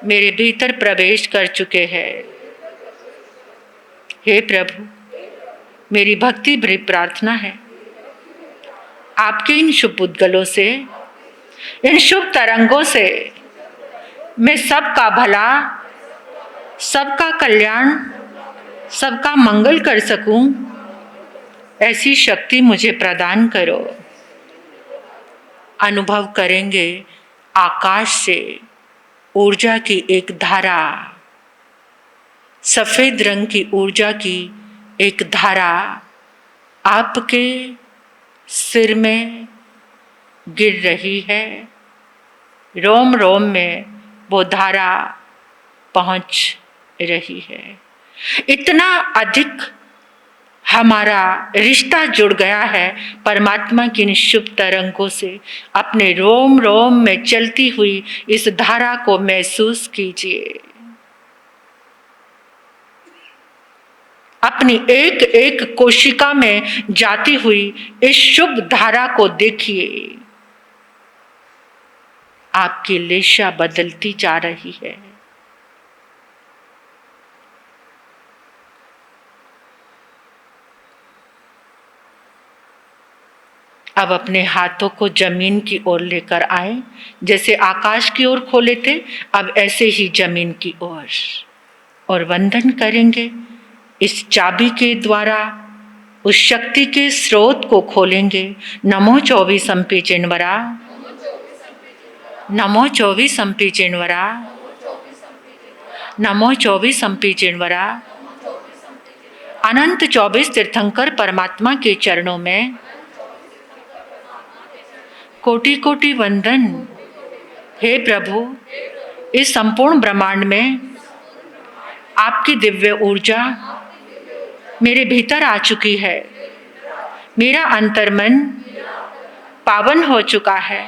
मेरे भीतर प्रवेश कर चुके हैं। हे प्रभु, मेरी भक्ति भरी प्रार्थना है, आपके इन शुभ पुद्गलों से, इन शुभ तरंगों से मैं सबका भला, सबका कल्याण, सबका मंगल कर सकूं, ऐसी शक्ति मुझे प्रदान करो। अनुभव करेंगे आकाश से ऊर्जा की एक धारा, सफेद रंग की ऊर्जा की एक धारा आपके सिर में गिर रही है। रोम रोम में वो धारा पहुंच रही है। इतना अधिक हमारा रिश्ता जुड़ गया है परमात्मा की इन शुभ तरंगों से। अपने रोम रोम में चलती हुई इस धारा को महसूस कीजिए। अपनी एक एक कोशिका में जाती हुई इस शुभ धारा को देखिए। आपकी लेशा बदलती जा रही है। अब अपने हाथों को जमीन की ओर लेकर आए, जैसे आकाश की ओर खोले थे, अब ऐसे ही जमीन की ओर, और वंदन करेंगे। इस चाबी के द्वारा उस शक्ति के स्रोत को खोलेंगे। नमो 24 जनवरा, नमो 24 जनवरा, नमो 24 जनवरा। अनंत 24 तीर्थंकर परमात्मा के चरणों में कोटि कोटि वंदन। हे प्रभु, इस संपूर्ण ब्रह्मांड में आपकी दिव्य ऊर्जा मेरे भीतर आ चुकी है। मेरा अंतर्मन पावन हो चुका है।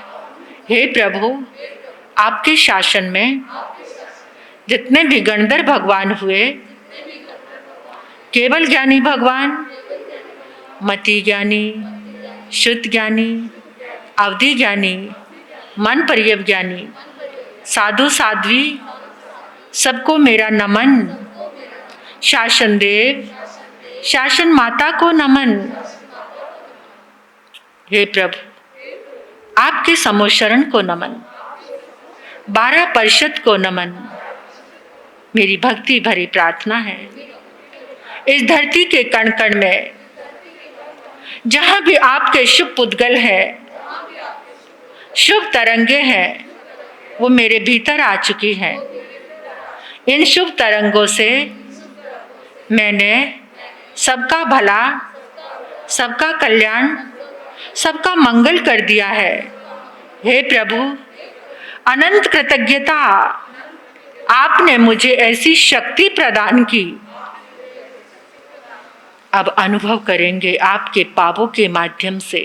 हे प्रभु, आपके शासन में जितने भी गंधर्व भगवान हुए, केवल ज्ञानी भगवान, मति ज्ञानी, शुद्ध ज्ञानी, अवधि ज्ञानी, मन पर्यव ज्ञानी, साधु साध्वी, सबको मेरा नमन। शासन देव, शासन माता को नमन। हे प्रभु, आपके समोशरण को नमन। 12 परिषद को नमन। मेरी भक्ति भरी प्रार्थना है, इस धरती के कण कण में जहां भी आपके शुभ पुद्गल है, शुभ तरंगे हैं, वो मेरे भीतर आ चुकी हैं। इन शुभ तरंगों से मैंने सबका भला, सबका कल्याण, सबका मंगल कर दिया है। हे प्रभु, अनंत कृतज्ञता, आपने मुझे ऐसी शक्ति प्रदान की अब अनुभव करेंगे आपके पापों के माध्यम से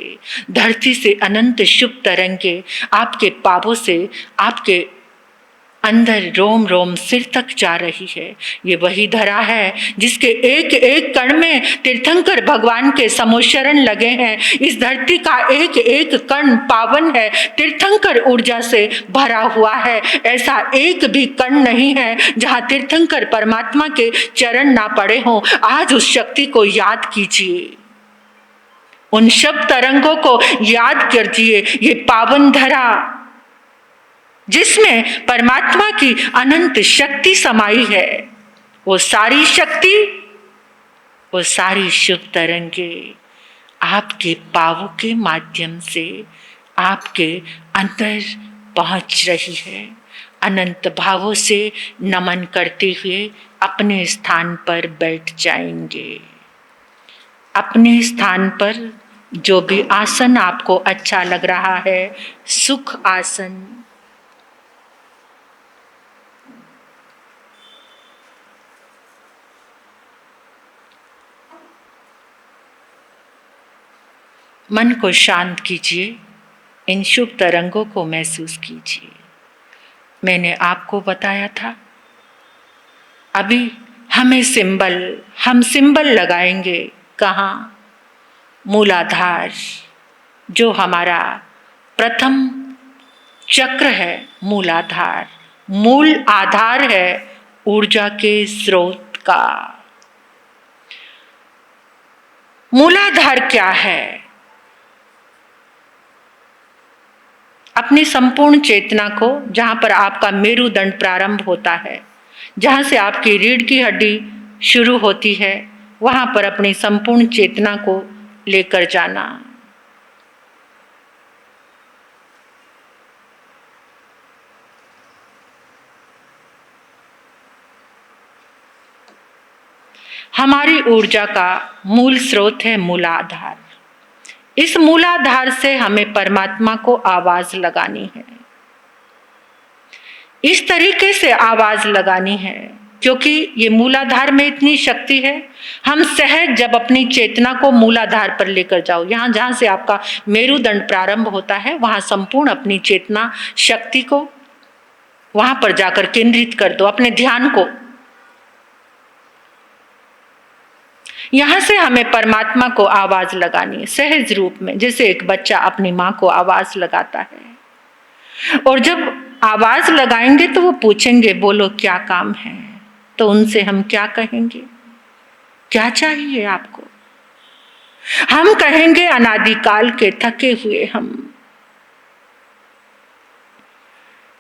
धरती से अनंत शुभ तरंगे आपके पापों से आपके अंदर रोम रोम सिर तक जा रही है। ये वही धरा है जिसके एक एक कण में तीर्थंकर भगवान के समोशरण लगे हैं। इस धरती का एक एक कण पावन है, तीर्थंकर ऊर्जा से भरा हुआ है। ऐसा एक भी कण नहीं है जहाँ तीर्थंकर परमात्मा के चरण ना पड़े हों। आज उस शक्ति को याद कीजिए, उन शब्द तरंगों को याद कीजिए। ये पावन धरा जिसमें परमात्मा की अनंत शक्ति समाई है, वो सारी शक्ति, वो सारी शुभ तरंगे आपके पावों के माध्यम से आपके अंदर पहुंच रही है। अनंत भावों से नमन करते हुए अपने स्थान पर बैठ जाएंगे। अपने स्थान पर जो भी आसन आपको अच्छा लग रहा है, सुख आसन, मन को शांत कीजिए, इन शुभ तरंगों को महसूस कीजिए। मैंने आपको बताया था अभी हम सिंबल लगाएंगे। कहाँ? मूलाधार, जो हमारा प्रथम चक्र है। मूलाधार मूल आधार है ऊर्जा के स्रोत का। मूलाधार क्या है? अपनी संपूर्ण चेतना को, जहाँ पर आपका मेरुदंड प्रारंभ होता है, जहाँ से आपकी रीढ़ की हड्डी शुरू होती है, वहाँ पर अपनी संपूर्ण चेतना को लेकर जाना। हमारी ऊर्जा का मूल स्रोत है मूलाधार। इस मूलाधार से हमें परमात्मा को आवाज लगानी है। इस तरीके से आवाज लगानी है क्योंकि ये मूलाधार में इतनी शक्ति है। हम सहज जब अपनी चेतना को मूलाधार पर लेकर जाओ, यहाँ जहाँ से आपका मेरुदंड प्रारंभ होता है, वहाँ संपूर्ण अपनी चेतना शक्ति को वहाँ पर जाकर केंद्रित कर दो, अपने ध्यान को। यहाँ से हमें परमात्मा को आवाज लगानी है सहज रूप में, जैसे एक बच्चा अपनी माँ को आवाज लगाता है। और जब आवाज लगाएंगे तो वो पूछेंगे बोलो क्या काम है, तो उनसे हम क्या कहेंगे? क्या चाहिए आपको? हम कहेंगे अनादिकाल के थके हुए हम,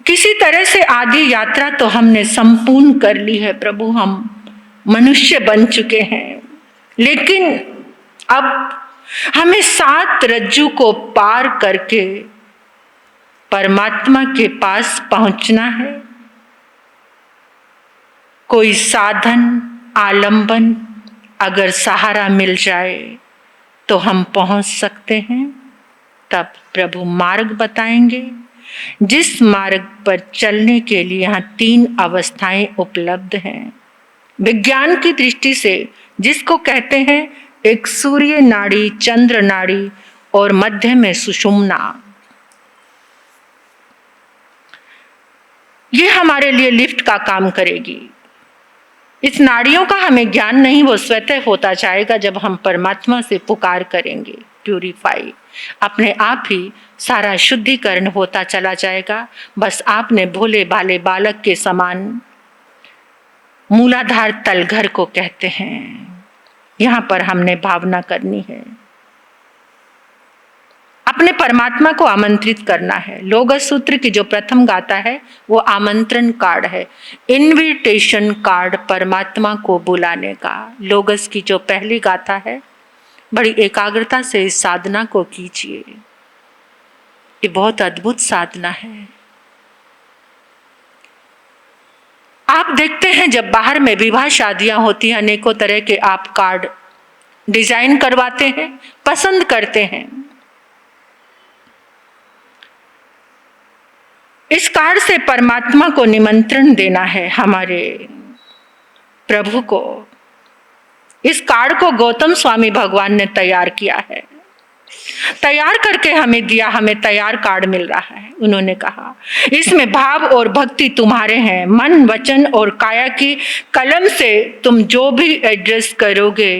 किसी तरह से आदि यात्रा तो हमने संपूर्ण कर ली है प्रभु, हम मनुष्य बन चुके हैं, लेकिन अब हमें 7 रज्जू को पार करके परमात्मा के पास पहुंचना है। कोई साधन, आलंबन अगर सहारा मिल जाए तो हम पहुंच सकते हैं। तब प्रभु मार्ग बताएंगे, जिस मार्ग पर चलने के लिए यहाँ 3 अवस्थाएं उपलब्ध हैं। विज्ञान की दृष्टि से जिसको कहते हैं एक सूर्य नाड़ी, चंद्र नाड़ी और मध्य में सुषुम्ना, ये हमारे लिए लिफ्ट का काम करेगी। इस नाड़ियों का हमें ज्ञान नहीं, वो स्वतः होता जाएगा जब हम परमात्मा से पुकार करेंगे। प्यूरिफाई, अपने आप ही सारा शुद्धिकरण होता चला जाएगा। बस आपने भोले भाले बालक के समान, मूलाधार तलघर को कहते हैं, यहाँ पर हमने भावना करनी है, अपने परमात्मा को आमंत्रित करना है। लोगस सूत्र की जो प्रथम गाथा है वो आमंत्रण कार्ड है, इनविटेशन कार्ड परमात्मा को बुलाने का। लोगस की जो पहली गाथा है, बड़ी एकाग्रता से इस साधना को कीजिए, ये बहुत अद्भुत साधना है। आप देखते हैं जब बाहर में विवाह शादियां होती हैं, अनेकों तरह के आप कार्ड डिजाइन करवाते हैं, पसंद करते हैं। इस कार्ड से परमात्मा को निमंत्रण देना है, हमारे प्रभु को इस कार्ड को गौतम स्वामी भगवान ने तैयार किया है, तैयार करके हमें दिया, हमें तैयार कार्ड मिल रहा है। उन्होंने कहा इसमें भाव और भक्ति तुम्हारे हैं, मन वचन और काया की कलम से तुम जो भी एड्रेस करोगे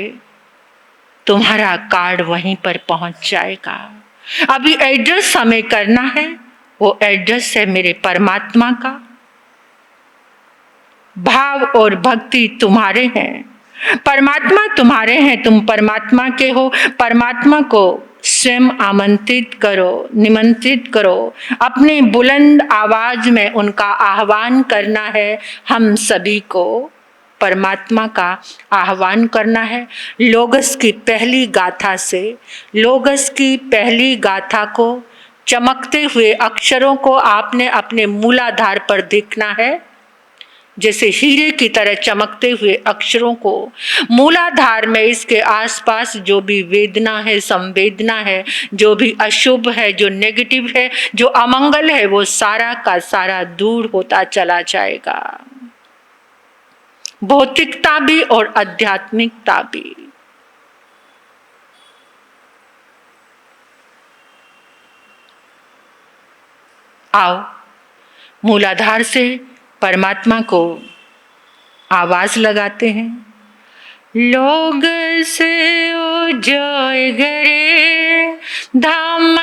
तुम्हारा कार्ड वहीं पर पहुंच जाएगा। अभी एड्रेस हमें करना है, वो एड्रेस है मेरे परमात्मा का। भाव और भक्ति तुम्हारे हैं, परमात्मा तुम्हारे हैं, तुम परमात्मा के हो। परमात्मा को स्वयं आमंत्रित करो, निमंत्रित करो, अपने बुलंद आवाज में उनका आह्वान करना है। हम सभी को परमात्मा का आह्वान करना है। लोगस की पहली गाथा से, लोगस की पहली गाथा को चमकते हुए अक्षरों को आपने अपने मूलाधार पर देखना है, जैसे हीरे की तरह चमकते हुए अक्षरों को मूलाधार में, इसके आसपास जो भी वेदना है, संवेदना है, जो भी अशुभ है, जो नेगेटिव है, जो अमंगल है, वो सारा का सारा दूर होता चला जाएगा। भौतिकता भी और आध्यात्मिकता भी। आओ मूलाधार से परमात्मा को आवाज लगाते हैं। लोग से ओ जय गरे धाम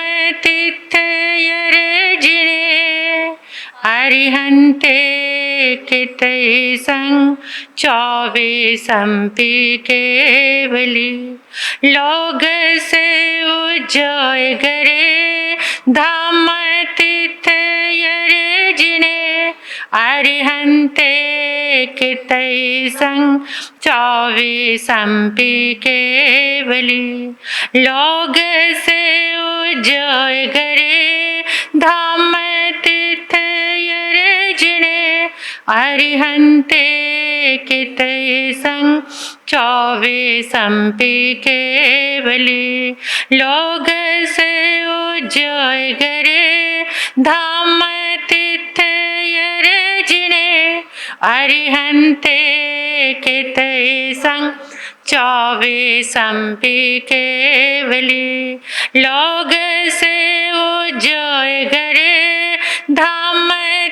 तीर्थ यरे जिणे अरिहंते कितई संग चौबे संपी केवली। लोग से ओ जय गरे धाम तीर्थ यरे जिणे अरिहंते कितई संग चौबे संपी केवली। लोग से जय गरे धाम तीर्थ यरे जिणे अरिहंते कितई संग चौबे संपी केवली। लोग से जय गरे धाम तीर्थ यरे जिणे अरिहंते कितई संग चौबे संपी केवली। लोग से जय गरे धाम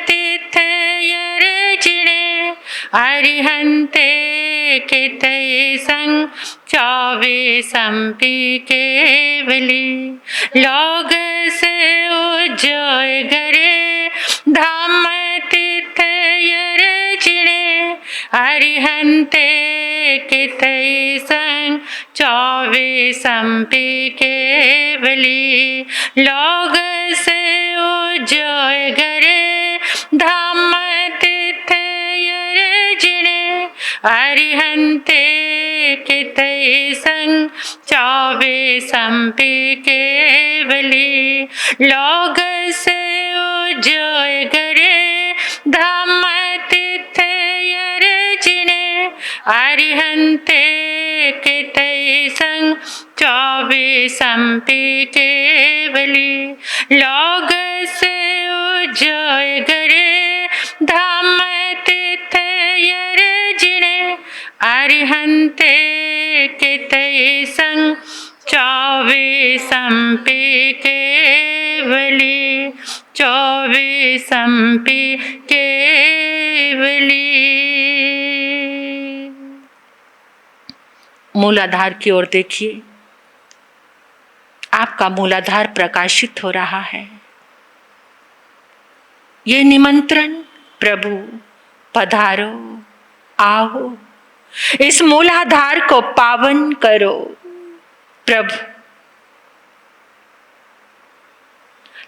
तीर्थ यरे जिणे अरिहंते कितई संग चौबे संपी केवली। लोग से जय गरे धाम तीर्थ यरे जिणे अरिहंते कितई संग चौबे संपी केवली। लोग से जय गरे धाम तीर्थ यरे जिणे अरिहंते कितई संग चौबे संपी केवली। लोग से जय गरे धाम तीर्थ यरे जिणे अरिहंते कितई संग चौबे संपी केवली। लोग से जय गरे धाम तीर्थ यरे जिणे अरिहंते कितई संग चौबे संपी केवली। चौबे संपी केवली। मूलाधार की ओर देखिए, आपका मूलाधार प्रकाशित हो रहा है। ये निमंत्रण, प्रभु पधारो, आओ, इस मूलाधार को पावन करो। प्रभु,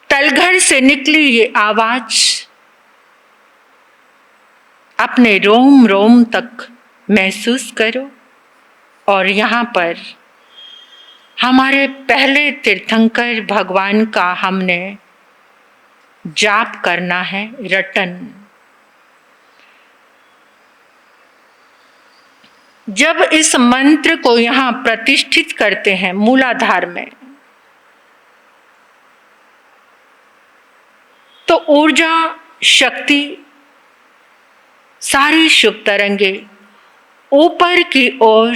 तलघर से निकली ये आवाज अपने रोम रोम तक महसूस करो और यहाँ पर हमारे पहले तीर्थंकर भगवान का हमने जाप करना है, रटन। जब इस मंत्र को यहाँ प्रतिष्ठित करते हैं मूलाधार में, तो ऊर्जा, शक्ति, सारी शुभ तरंगे ऊपर की ओर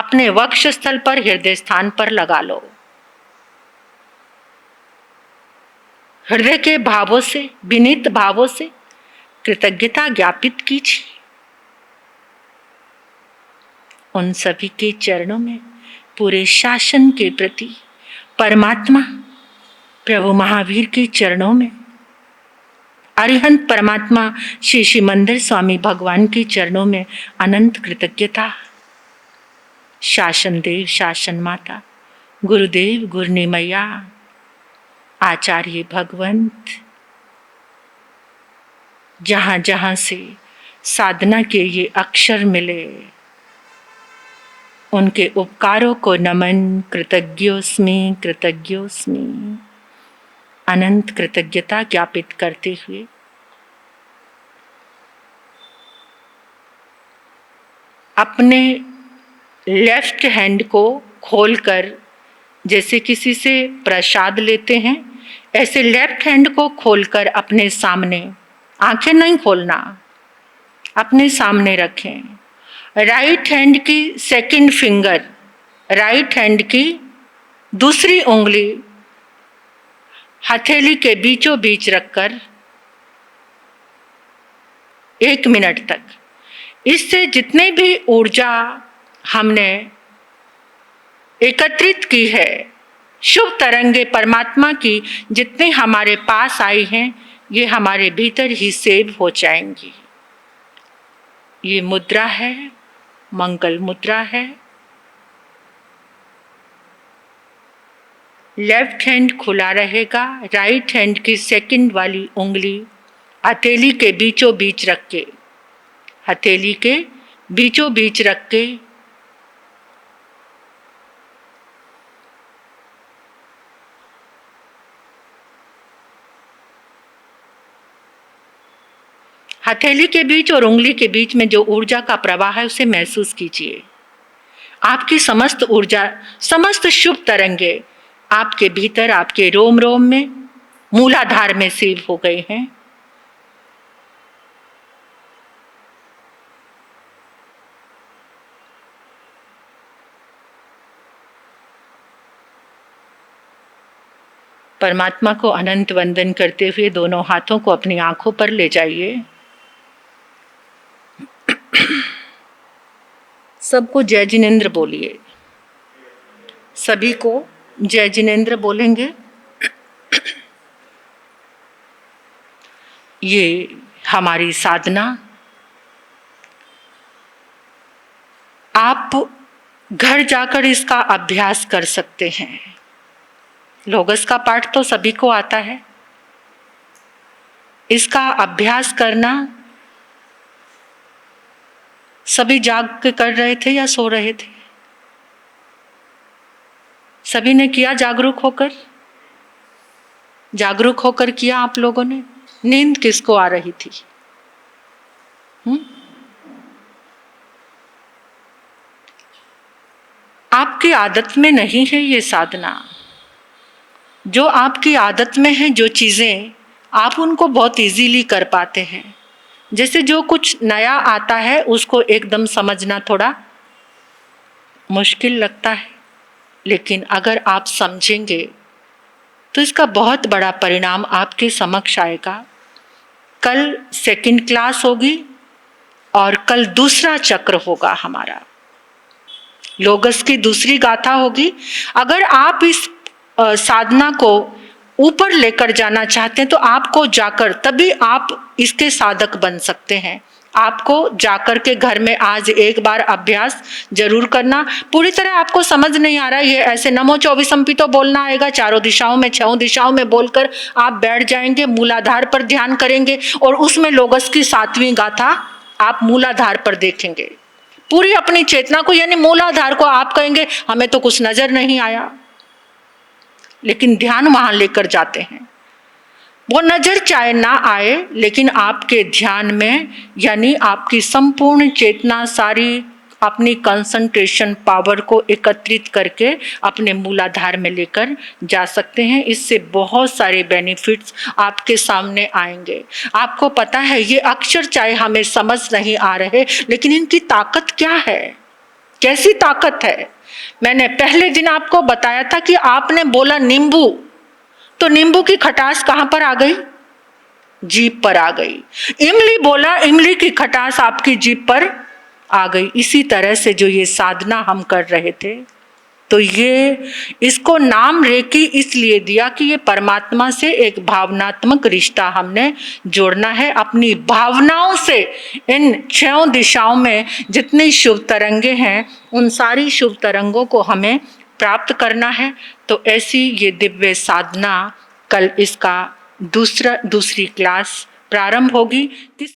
अपने वक्षस्थल पर, हृदय स्थान पर लगा लो। हृदय के भावों से, विनीत भावों से कृतज्ञता ज्ञापित कीजिए उन सभी के चरणों में, पूरे शासन के प्रति, परमात्मा प्रभु महावीर के चरणों में, अरिहंत परमात्मा श्री श्री मंदिर स्वामी भगवान के चरणों में अनंत कृतज्ञता। शासन देव, शासन माता, गुरुदेव, गुरनी मैया, आचार्य भगवंत, जहां जहां से साधना के ये अक्षर मिले, उनके उपकारों को नमन। कृतज्ञोस्मि, कृतज्ञोस्मि, अनंत कृतज्ञता ज्ञापित करते हुए अपने लेफ्ट हैंड को खोलकर, जैसे किसी से प्रसाद लेते हैं, ऐसे लेफ्ट हैंड को खोलकर अपने सामने, आंखें नहीं खोलना, अपने सामने रखें। राइट हैंड की सेकंड फिंगर, राइट हैंड की दूसरी उंगली हथेली के बीचों बीच रखकर 1 मिनट तक, इससे जितनी भी ऊर्जा हमने एकत्रित की है, शुभ तरंगे परमात्मा की जितनी हमारे पास आई हैं, ये हमारे भीतर ही सेव हो जाएंगी। ये मुद्रा है, मंगल मुद्रा है। लेफ्ट हैंड खुला रहेगा, राइट हैंड की सेकंड वाली उंगली हथेली के बीचों बीच रख के, हथेली के बीचों बीच रख के हथेली के बीच और उंगली के बीच में जो ऊर्जा का प्रवाह है उसे महसूस कीजिए। आपकी समस्त ऊर्जा, समस्त शुभ तरंगे आपके भीतर, आपके रोम रोम में, मूलाधार में सेव हो गए हैं। परमात्मा को अनंत वंदन करते हुए दोनों हाथों को अपनी आंखों पर ले जाइए। सबको जय जिनेंद्र बोलिए, सभी को जय जिनेंद्र बोलेंगे। ये हमारी साधना, आप घर जाकर इसका अभ्यास कर सकते हैं। लोगस का पाठ तो सभी को आता है, इसका अभ्यास करना सभी जाग के कर रहे थे या सो रहे थे? सभी ने किया जागरूक होकर? जागरूक होकर किया आप लोगों ने? नींद किसको आ रही थी? आपकी आदत में नहीं है ये साधना। जो आपकी आदत में है, जो चीजें आप उनको बहुत इजीली कर पाते हैं। जैसे जो कुछ नया आता है उसको एकदम समझना थोड़ा मुश्किल लगता है, लेकिन अगर आप समझेंगे तो इसका बहुत बड़ा परिणाम आपके समक्ष आएगा। कल सेकंड क्लास होगी और कल दूसरा चक्र होगा हमारा, लोगस की दूसरी गाथा होगी। अगर आप इस साधना को ऊपर लेकर जाना चाहते हैं तो आपको जाकर, तभी आप इसके साधक बन सकते हैं। आपको जाकर के घर में आज एक बार अभ्यास जरूर करना। पूरी तरह आपको समझ नहीं आ रहा है, ये ऐसे नमो 24 तो बोलना आएगा, चारों दिशाओं में, 6 दिशाओं में बोलकर आप बैठ जाएंगे, मूलाधार पर ध्यान करेंगे और उसमें लोगस की 7वीं गाथा आप मूलाधार पर देखेंगे। पूरी अपनी चेतना को, यानी मूलाधार को आप कहेंगे हमें तो कुछ नजर नहीं आया, लेकिन ध्यान वहां लेकर जाते हैं। वो नजर चाहे ना आए, लेकिन आपके ध्यान में, यानी आपकी संपूर्ण चेतना, सारी अपनी कंसंट्रेशन पावर को एकत्रित करके अपने मूलाधार में लेकर जा सकते हैं। इससे बहुत सारे बेनिफिट्स आपके सामने आएंगे। आपको पता है ये अक्षर चाहे हमें समझ नहीं आ रहे, लेकिन इनकी ताकत क्या है, कैसी ताकत है। मैंने पहले दिन आपको बताया था कि आपने बोला नींबू, तो नींबू की खटास कहां पर आ गई? जीभ पर आ गई। इमली बोला, इमली की खटास आपकी जीभ पर आ गई। इसी तरह से जो ये साधना हम कर रहे थे, तो ये इसको नाम रेकी इसलिए दिया कि ये परमात्मा से एक भावनात्मक रिश्ता हमने जोड़ना है। अपनी भावनाओं से इन 6 दिशाओं में जितनी शुभ तरंगे हैं, उन सारी शुभ तरंगों को हमें प्राप्त करना है। तो ऐसी ये दिव्य साधना, कल इसका दूसरी क्लास प्रारंभ होगी।